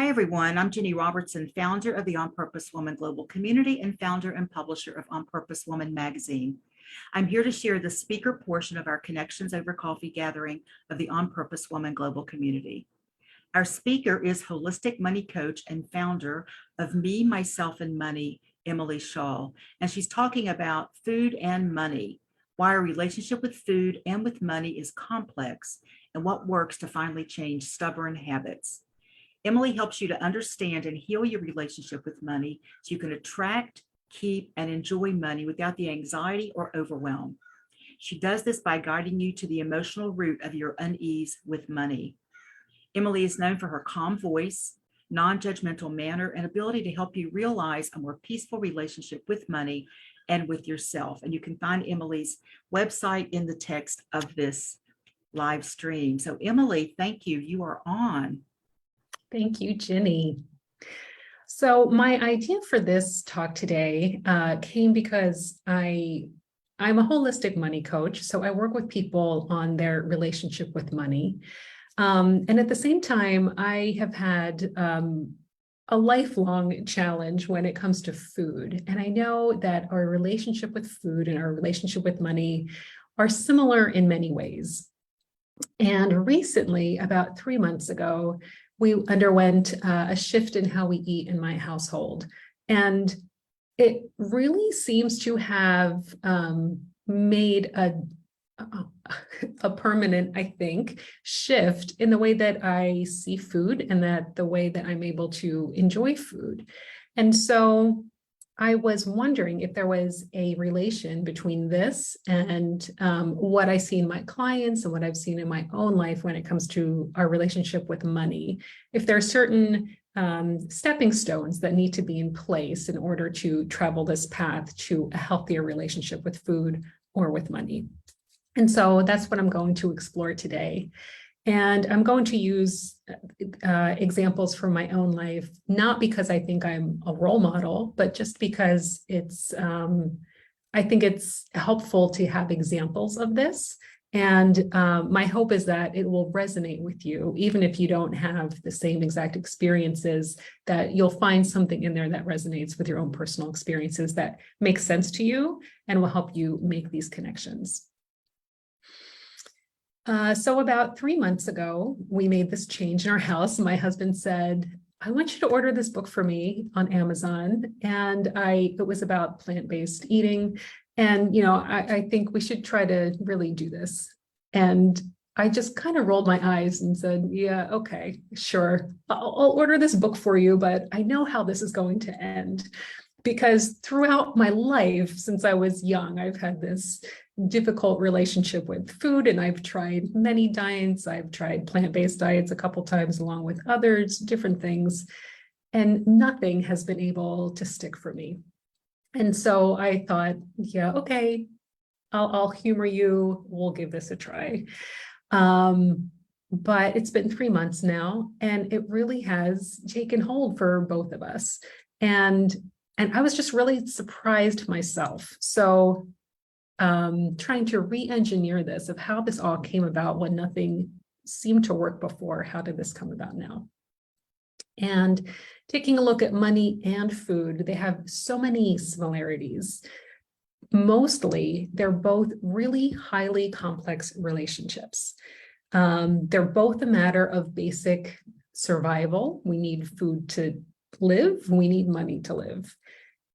Hi, everyone. I'm Jenny Robertson, founder of the On Purpose Woman Global Community and founder and publisher of On Purpose Woman magazine. I'm here to share the speaker portion of our Connections Over Coffee gathering of the On Purpose Woman Global Community. Our speaker is holistic money coach and founder of Me, Myself, and Money, Emily Shull, and she's talking about food and money, why our relationship with food and with money is complex, and what works to finally change stubborn habits. Emily helps you to understand and heal your relationship with money so you can attract, keep, and enjoy money without the anxiety or overwhelm. She does this by guiding you to the emotional root of your unease with money. Emily is known for her calm voice, non-judgmental manner, and ability to help you realize a more peaceful relationship with money and with yourself. And you can find Emily's website in the text of this live stream. So Emily, thank you. You are on. Thank you, Jenny. So my idea for this talk today came because I'm a holistic money coach. So I work with people on their relationship with money. And at the same time, I have had a lifelong challenge when it comes to food. And I know that our relationship with food and our relationship with money are similar in many ways. And recently, about 3 months ago, we underwent a shift in how we eat in my household. And it really seems to have made a permanent, I think, shift in the way that I see food and that the way that I'm able to enjoy food. And so I was wondering if there was a relation between this and what I see in my clients and what I've seen in my own life when it comes to our relationship with money. If there are certain stepping stones that need to be in place in order to travel this path to a healthier relationship with food or with money. And so that's what I'm going to explore today. And I'm going to use examples from my own life, not because I think I'm a role model, but just because I think it's helpful to have examples of this. And my hope is that it will resonate with you, even if you don't have the same exact experiences, that you'll find something in there that resonates with your own personal experiences that makes sense to you and will help you make these connections. So about 3 months ago, we made this change in our house. My husband said, I want you to order this book for me on Amazon. And it was about plant-based eating. And, I think we should try to really do this. And I just kind of rolled my eyes and said, yeah, okay, sure. I'll order this book for you, but I know how this is going to end. Because throughout my life, since I was young, I've had this difficult relationship with food, and I've tried many diets. I've tried plant-based diets a couple times along with others, different things, and nothing has been able to stick for me. And so I thought, yeah, okay, I'll humor you. We'll give this a try. But it's been 3 months now, and it really has taken hold for both of us. And I was just really surprised myself. So trying to re-engineer this of how this all came about when nothing seemed to work before. How did this come about now? And taking a look at money and food, they have so many similarities. Mostly, they're both really highly complex relationships. They're both a matter of basic survival. We need food to live. We need money to live.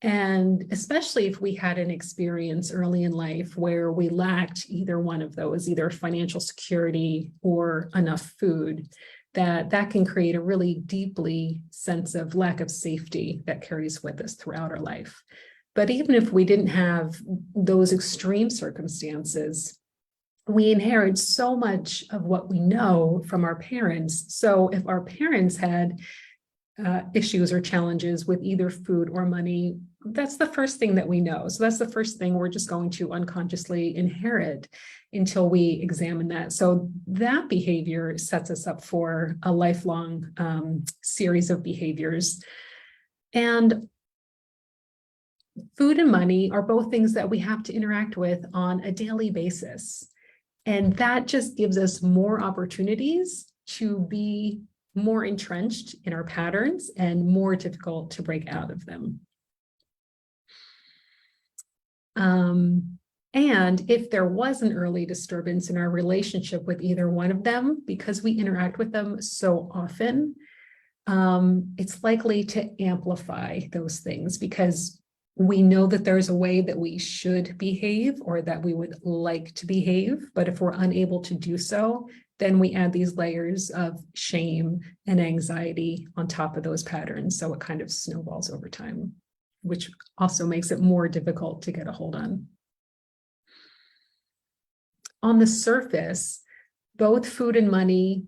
And especially if we had an experience early in life where we lacked either one of those, either financial security or enough food, that can create a really deeply sense of lack of safety that carries with us throughout our life. But even if we didn't have those extreme circumstances, we inherit so much of what we know from our parents. So if our parents had issues or challenges with either food or money, that's the first thing that we know. So that's the first thing we're just going to unconsciously inherit until we examine that. So that behavior sets us up for a lifelong series of behaviors. And food and money are both things that we have to interact with on a daily basis. And that just gives us more opportunities to be more entrenched in our patterns and more difficult to break out of them. And if there was an early disturbance in our relationship with either one of them, because we interact with them so often, it's likely to amplify those things because we know that there's a way that we should behave or that we would like to behave, but if we're unable to do so, then we add these layers of shame and anxiety on top of those patterns. So it kind of snowballs over time, which also makes it more difficult to get a hold on. On the surface, both food and money,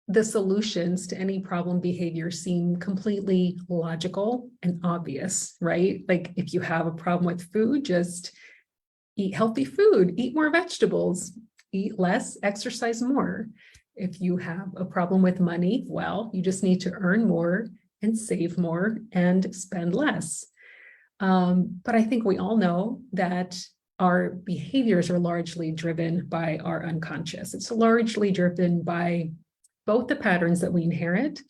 the solutions to any problem behavior seem completely logical and obvious, right? Like if you have a problem with food, just eat healthy food, eat more vegetables, eat less, exercise more. If you have a problem with money, well, you just need to earn more and save more and spend less. But I think we all know that our behaviors are largely driven by our unconscious. It's largely driven by both the patterns that we inherit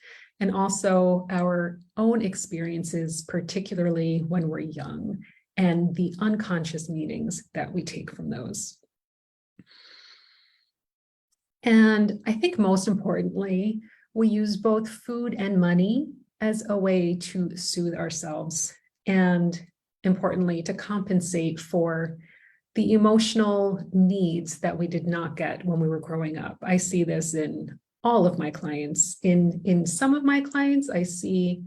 and also our own experiences, particularly when we're young, and the unconscious meanings that we take from those. And I think most importantly, we use both food and money as a way to soothe ourselves and, importantly, to compensate for the emotional needs that we did not get when we were growing up. I see this in all of my clients. In some of my clients, I see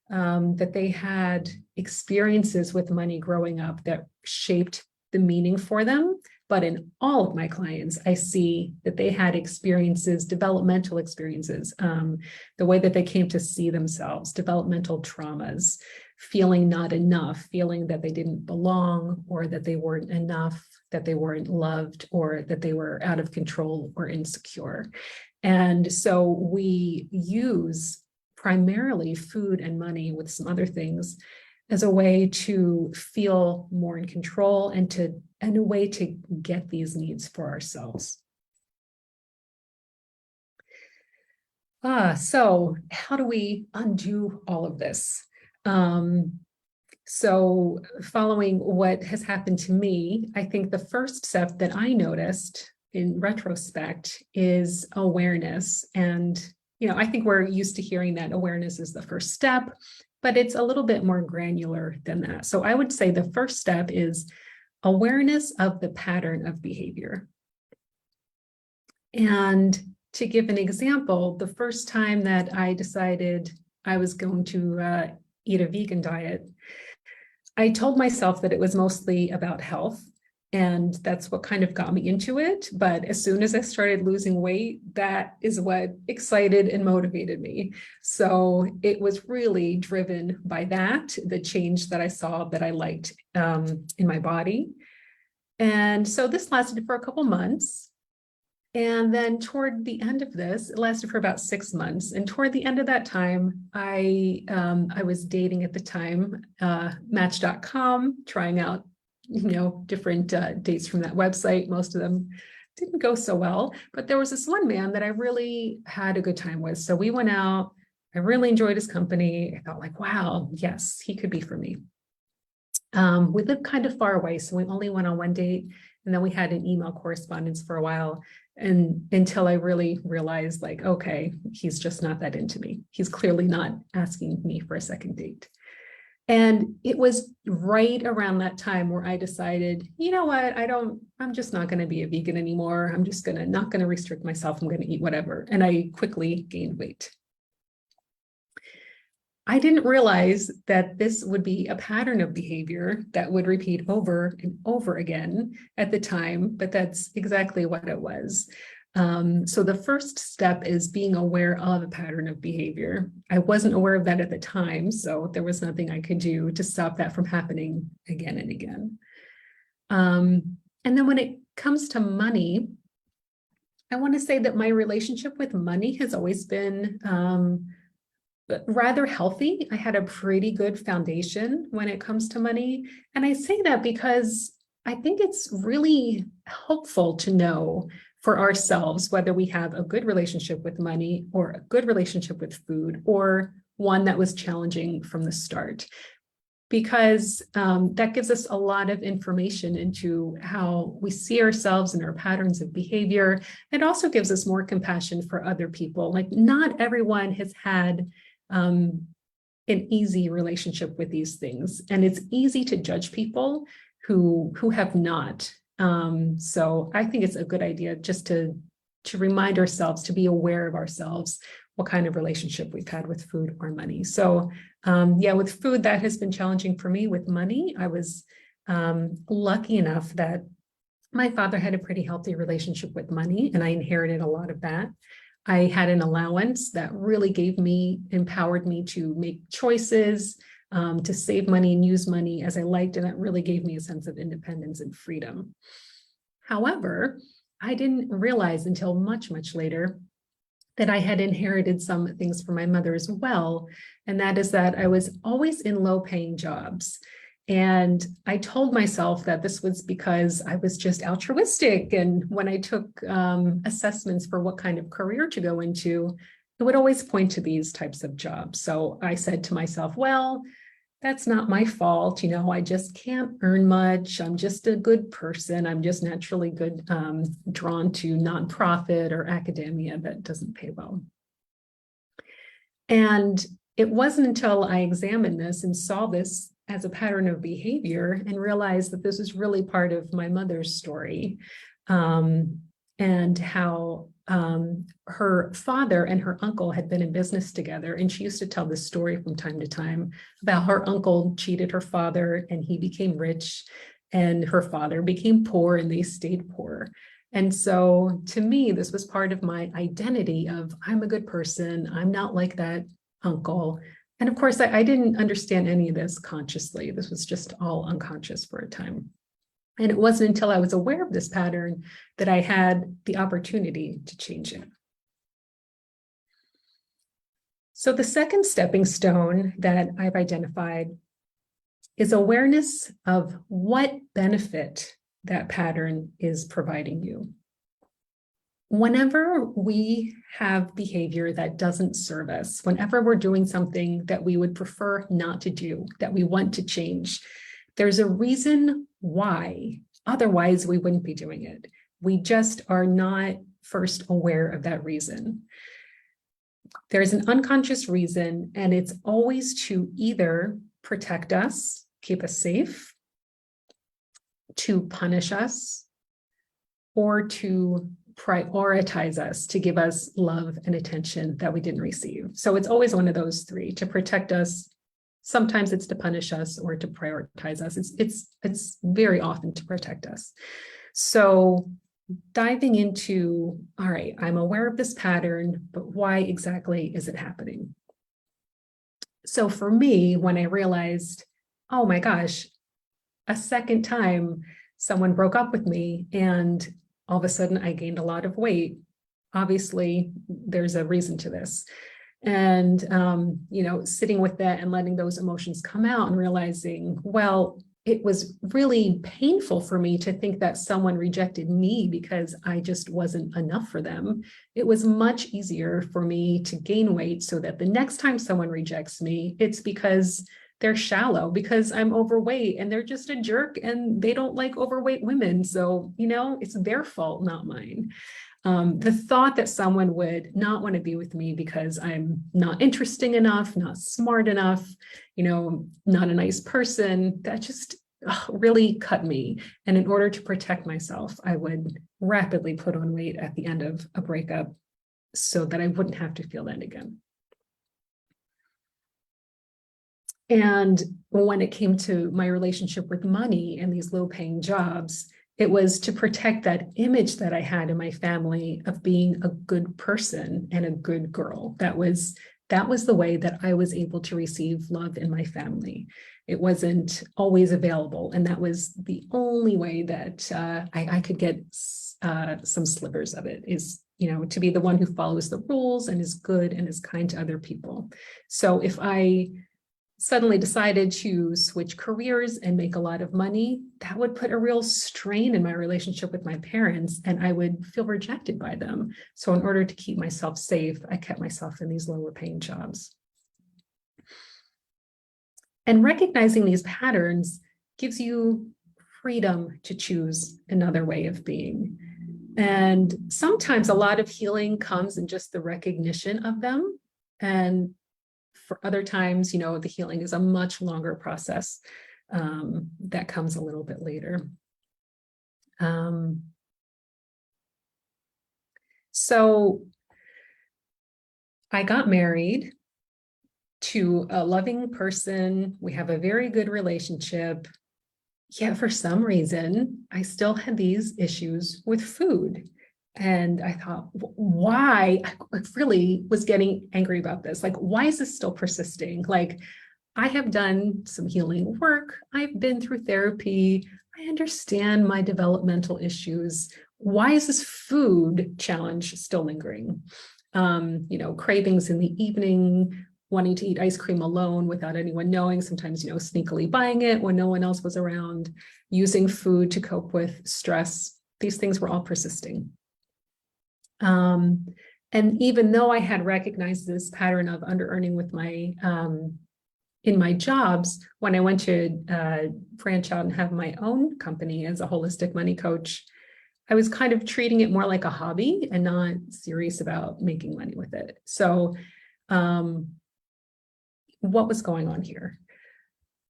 that they had experiences with money growing up that shaped the meaning for them. But in all of my clients, I see that they had experiences, developmental experiences, the way that they came to see themselves, developmental traumas, feeling not enough, feeling that they didn't belong or that they weren't enough, that they weren't loved or that they were out of control or insecure. And so we use primarily food and money with some other things as a way to feel more in control and a way to get these needs for ourselves. So how do we undo all of this? So following what has happened to me, I think the first step that I noticed in retrospect is awareness. And, I think we're used to hearing that awareness is the first step, but it's a little bit more granular than that. So I would say the first step is awareness of the pattern of behavior. And to give an example, the first time that I decided I was going to eat a vegan diet, I told myself that it was mostly about health. And that's what kind of got me into it. But as soon as I started losing weight, that is what excited and motivated me. So it was really driven by that, the change that I saw that I liked in my body. And so this lasted for a couple months. And then toward the end of this, it lasted for about 6 months. And toward the end of that time, I was dating at the time, Match.com, trying out different dates from that website. Most of them didn't go so well, but there was this one man that I really had a good time with. So we went out. I really enjoyed his company. I felt like, wow, yes, he could be for me. We lived kind of far away, so we only went on one date, and then we had an email correspondence for a while, and until I really realized, like, okay, he's just not that into me. He's clearly not asking me for a second date. And it was right around that time where I decided, you know what, I'm just not going to be a vegan anymore. I'm just not going to restrict myself. I'm going to eat whatever. And I quickly gained weight. I didn't realize that this would be a pattern of behavior that would repeat over and over again at the time, but that's exactly what it was. So the first step is being aware of a pattern of behavior. I wasn't aware of that at the time, so there was nothing I could do to stop that from happening again and again. And then when it comes to money, I want to say that my relationship with money has always been rather healthy. I had a pretty good foundation when it comes to money. And I say that because I think it's really helpful to know for ourselves, whether we have a good relationship with money or a good relationship with food, or one that was challenging from the start. Because that gives us a lot of information into how we see ourselves and our patterns of behavior. It also gives us more compassion for other people. Like, not everyone has had an easy relationship with these things, and it's easy to judge people who have not. So I think it's a good idea just to remind ourselves, to be aware of ourselves, what kind of relationship we've had with food or money. So yeah, with food, that has been challenging for me. With money, I was lucky enough that my father had a pretty healthy relationship with money, and I inherited a lot of that. I had an allowance that really empowered me to make choices, to save money and use money as I liked, and that really gave me a sense of independence and freedom. However, I didn't realize until much, much later that I had inherited some things from my mother as well. And that is that I was always in low-paying jobs. And I told myself that this was because I was just altruistic. And when I took assessments for what kind of career to go into, it would always point to these types of jobs. So I said to myself, well, that's not my fault. You know, I just can't earn much. I'm just a good person. I'm just naturally good, drawn to nonprofit or academia that doesn't pay well. And it wasn't until I examined this and saw this as a pattern of behavior and realized that this is really part of my mother's story, and how her father and her uncle had been in business together. And she used to tell this story from time to time about her uncle cheated her father and he became rich, and her father became poor and they stayed poor. And so to me, this was part of my identity of, I'm a good person. I'm not like that uncle. And of course, I didn't understand any of this consciously. This was just all unconscious for a time. And it wasn't until I was aware of this pattern that I had the opportunity to change it. So the second stepping stone that I've identified is awareness of what benefit that pattern is providing you. Whenever we have behavior that doesn't serve us, whenever we're doing something that we would prefer not to do, that we want to change, there's a reason why. Otherwise, we wouldn't be doing it. We just are not first aware of that reason. There's an unconscious reason, and it's always to either protect us, keep us safe, to punish us, or to prioritize us, to give us love and attention that we didn't receive. So it's always one of those three: to protect us. Sometimes it's to punish us or to prioritize us. It's very often to protect us. So diving into, all right, I'm aware of this pattern, but why exactly is it happening? So for me, when I realized, oh my gosh, a second time someone broke up with me and all of a sudden I gained a lot of weight, obviously there's a reason to this. And, sitting with that and letting those emotions come out and realizing, well, it was really painful for me to think that someone rejected me because I just wasn't enough for them. It was much easier for me to gain weight so that the next time someone rejects me, it's because they're shallow, because I'm overweight and they're just a jerk and they don't like overweight women. So, it's their fault, not mine. The thought that someone would not want to be with me because I'm not interesting enough, not smart enough, not a nice person, that just really cut me. And in order to protect myself, I would rapidly put on weight at the end of a breakup so that I wouldn't have to feel that again. And when it came to my relationship with money and these low-paying jobs, it was to protect that image that I had in my family of being a good person and a good girl. That was the way that I was able to receive love in my family. It wasn't always available. And that was the only way that I could get some slivers of it, is, to be the one who follows the rules and is good and is kind to other people. So if I suddenly decided to switch careers and make a lot of money, that would put a real strain in my relationship with my parents, and I would feel rejected by them. So in order to keep myself safe, I kept myself in these lower paying jobs. And recognizing these patterns gives you freedom to choose another way of being. And sometimes a lot of healing comes in just the recognition of them. And for other times, the healing is a much longer process that comes a little bit later. So I got married to a loving person. We have a very good relationship. Yet for some reason, I still had these issues with food. And I thought, why? I really was getting angry about this. Like, why is this still persisting? Like, I have done some healing work. I've been through therapy. I understand my developmental issues. Why is this food challenge still lingering? Cravings in the evening, wanting to eat ice cream alone without anyone knowing, sometimes, sneakily buying it when no one else was around, using food to cope with stress. These things were all persisting. And even though I had recognized this pattern of under-earning with my in my jobs, when I went to branch out and have my own company as a holistic money coach, I was kind of treating it more like a hobby and not serious about making money with it. So what was going on here?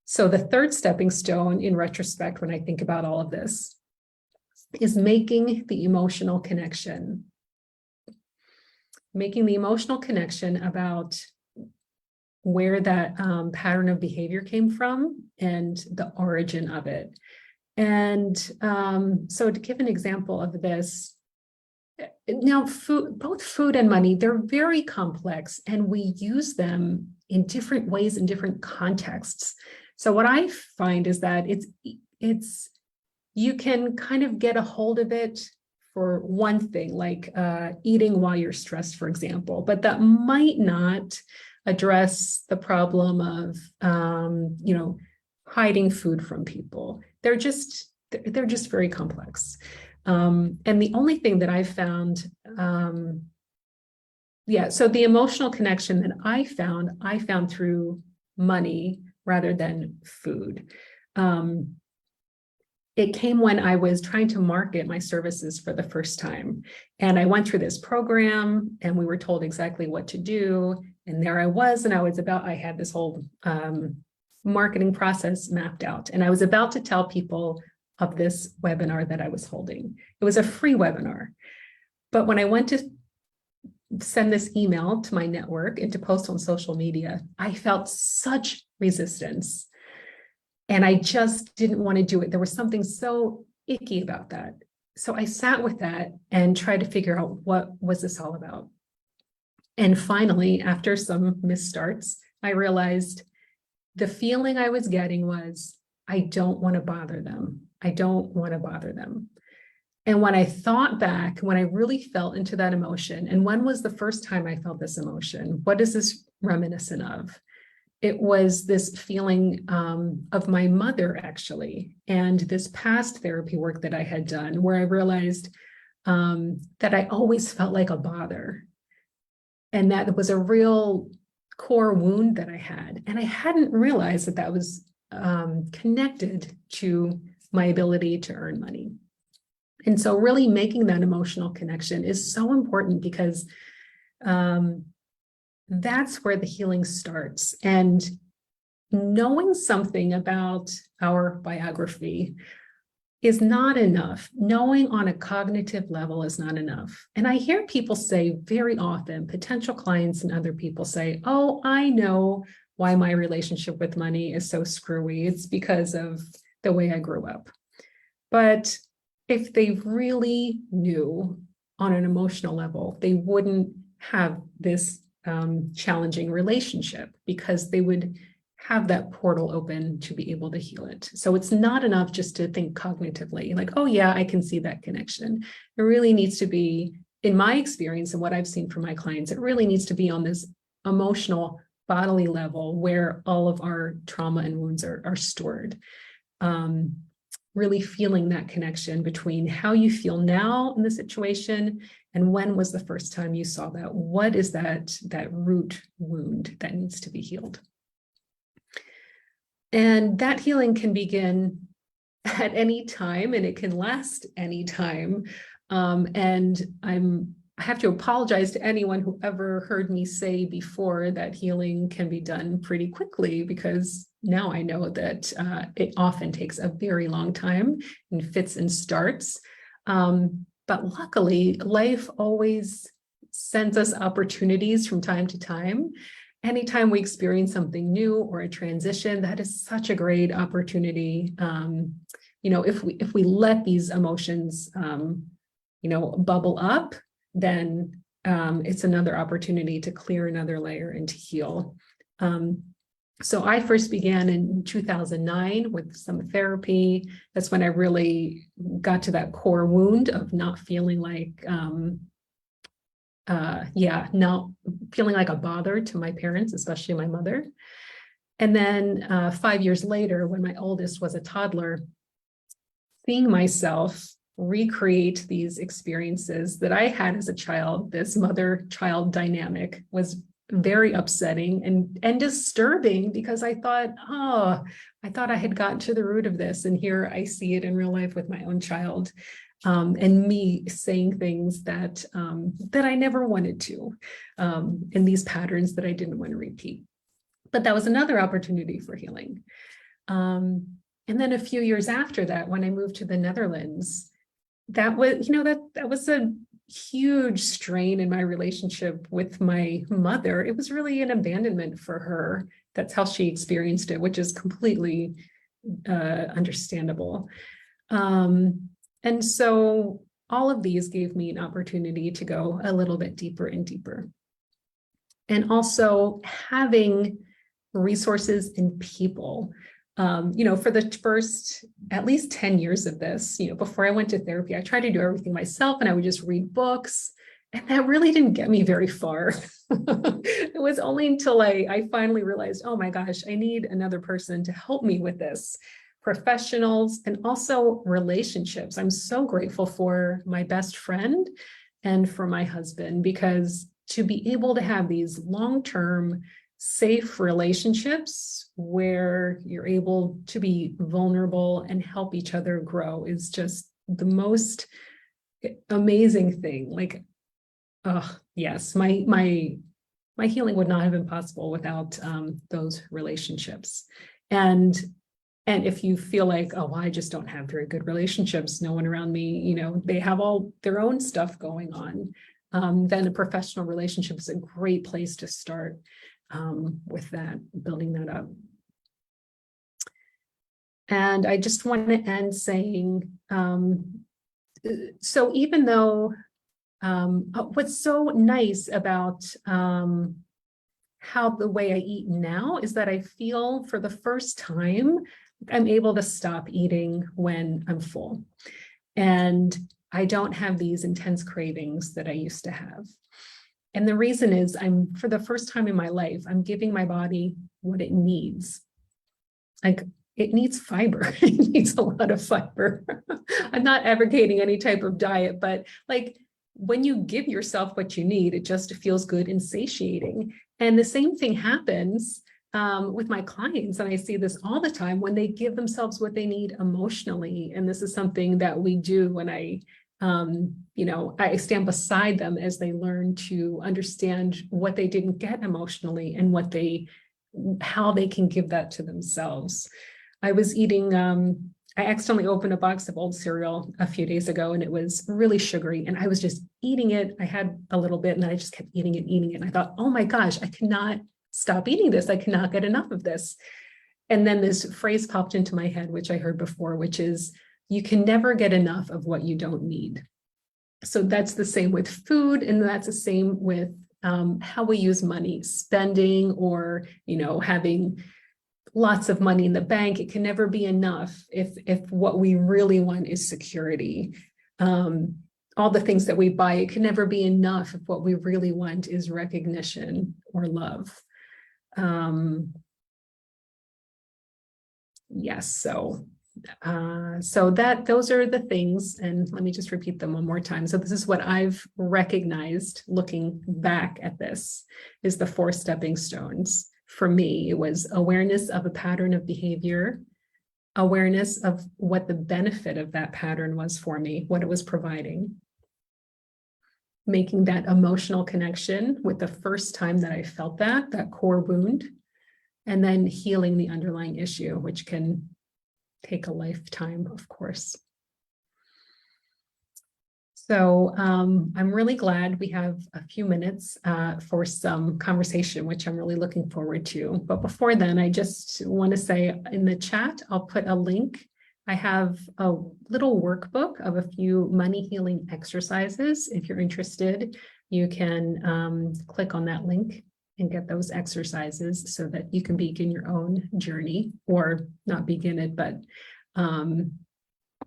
So the third stepping stone in retrospect, when I think about all of this, is making the emotional connection. Making the emotional connection about where that pattern of behavior came from and the origin of it. And so to give an example of this, now both food and money, they're very complex, and we use them in different ways in different contexts. So what I find is that it's you can kind of get a hold of it for one thing, like eating while you're stressed, for example, but that might not address the problem of hiding food from people. They're just very complex. And the only thing that I found, so the emotional connection that I found through money rather than food. It came when I was trying to market my services for the first time. And I went through this program and we were told exactly what to do. And there I was, and I had this whole marketing process mapped out. And I was about to tell people of this webinar that I was holding. It was a free webinar. But when I went to send this email to my network and to post on social media, I felt such resistance. And I just didn't want to do it. There was something so icky about that. So I sat with that and tried to figure out, what was this all about? And finally, after some misstarts, I realized the feeling I was getting was, I don't want to bother them. I don't want to bother them. And when I thought back, when I really felt into that emotion, and when was the first time I felt this emotion? What is this reminiscent of? It was this feeling of my mother, actually, and this past therapy work that I had done, where I realized that I always felt like a bother. And that was a real core wound that I had. And I hadn't realized that that was connected to my ability to earn money. And so really making that emotional connection is so important, because that's where the healing starts. And knowing something about our biography is not enough. Knowing on a cognitive level is not enough. And I hear people say very often, potential clients and other people say, oh, I know why my relationship with money is so screwy. It's because of the way I grew up. But if they really knew on an emotional level, they wouldn't have this challenging relationship, because they would have that portal open to be able to heal it. So it's not enough just to think cognitively, like, oh yeah, I can see that connection. It really needs to be, in my experience and what I've seen from my clients, it really needs to be on this emotional bodily level where all of our trauma and wounds are stored. Really feeling that connection between how you feel now in the situation and when was the first time you saw that. What is that root wound that needs to be healed? And that healing can begin at any time, and it can last any time. And I have to apologize to anyone who ever heard me say before that healing can be done pretty quickly, because now I know that it often takes a very long time in fits and starts. But luckily, life always sends us opportunities from time to time. Anytime we experience something new or a transition, that is such a great opportunity. If we let these emotions, bubble up, then it's another opportunity to clear another layer and to heal. So I first began in 2009 with some therapy. That's when I really got to that core wound of not feeling like, not feeling like a bother to my parents, especially my mother. And then 5 years later, when my oldest was a toddler, seeing myself recreate these experiences that I had as a child, this mother-child dynamic, was very upsetting and disturbing, because I thought I had gotten to the root of this, and here I see it in real life with my own child, and me saying things that I never wanted to, in these patterns that I didn't want to repeat. But that was another opportunity for healing. And then a few years after that, when I moved to the Netherlands, that was a huge strain in my relationship with my mother. It was really an abandonment for her. That's how she experienced it, which is completely understandable. And so all of these gave me an opportunity to go a little bit deeper and deeper. And also having resources and people. For the first at least 10 years of this, before I went to therapy, I tried to do everything myself, and I would just read books, and that really didn't get me very far. It was only until I finally realized, oh my gosh, I need another person to help me with this. Professionals and also relationships. I'm so grateful for my best friend and for my husband, because to be able to have these long-term safe relationships where you're able to be vulnerable and help each other grow is just the most amazing thing. Like, yes, my healing would not have been possible without those relationships. And if you feel like, oh, I just don't have very good relationships, no one around me, they have all their own stuff going on, then a professional relationship is a great place to start. With that, building that up. And I just want to end saying, so even though what's so nice about how the way I eat now is that I feel for the first time, I'm able to stop eating when I'm full. And I don't have these intense cravings that I used to have. And the reason is for the first time in my life, I'm giving my body what it needs. Like, it needs fiber. It needs a lot of fiber. I'm not advocating any type of diet, but like, when you give yourself what you need, it just feels good and satiating. And the same thing happens with my clients. And I see this all the time when they give themselves what they need emotionally. And this is something that we do when I stand beside them as they learn to understand what they didn't get emotionally and how they can give that to themselves. I was eating, I accidentally opened a box of old cereal a few days ago, and it was really sugary, and I was just eating it. I had a little bit, and then I just kept eating it. And I thought, oh my gosh, I cannot stop eating this. I cannot get enough of this. And then this phrase popped into my head, which I heard before, which is, you can never get enough of what you don't need. So that's the same with food, and that's the same with how we use money, spending, or having lots of money in the bank. It can never be enough if what we really want is security. All the things that we buy, it can never be enough if what we really want is recognition or love. Yes, so those are the things, and let me just repeat them one more time. So this is what I've recognized looking back at this, is the 4 stepping stones. For me, it was awareness of a pattern of behavior, awareness of what the benefit of that pattern was for me, what it was providing, making that emotional connection with the first time that I felt that core wound, and then healing the underlying issue, which can take a lifetime, of course. So I'm really glad we have a few minutes for some conversation, which I'm really looking forward to. But before then, I just want to say in the chat, I'll put a link. I have a little workbook of a few money healing exercises. If you're interested, you can click on that link and get those exercises so that you can begin your own journey, or not begin it, but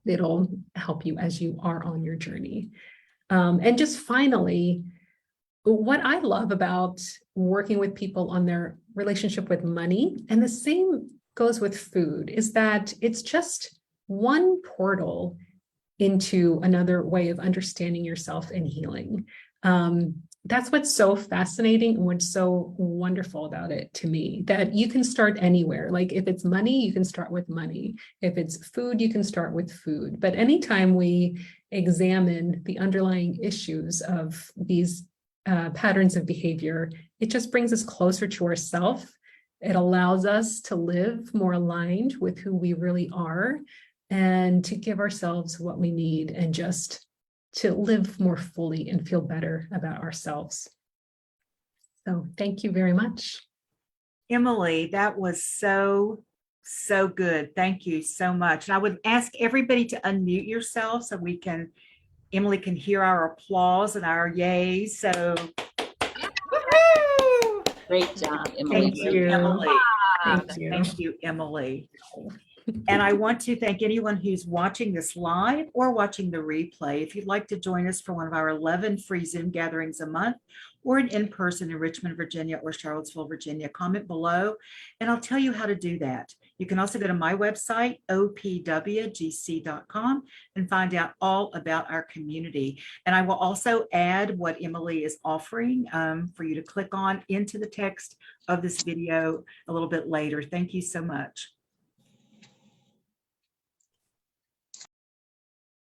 it'll help you as you are on your journey. And just finally, what I love about working with people on their relationship with money, and the same goes with food, is that it's just one portal into another way of understanding yourself and healing. That's what's so fascinating and what's so wonderful about it to me, that you can start anywhere. Like if it's money, you can start with money. If it's food, you can start with food. But anytime we examine the underlying issues of these patterns of behavior, it just brings us closer to ourselves. It allows us to live more aligned with who we really are, and to give ourselves what we need, and just to live more fully and feel better about ourselves. So thank you very much. Emily, that was so good. Thank you so much. And I would ask everybody to unmute yourself so Emily can hear our applause and our yays. So great job, Emily. thank you, Emily. Thank you. Thank you, Emily. And I want to thank anyone who's watching this live or watching the replay. If you'd like to join us for one of our 11 free Zoom gatherings a month, or an in-person in Richmond, Virginia, or Charlottesville, Virginia, comment below, and I'll tell you how to do that. You can also go to my website, opwgc.com, and find out all about our community. And I will also add what Emily is offering for you to click on into the text of this video a little bit later. Thank you so much.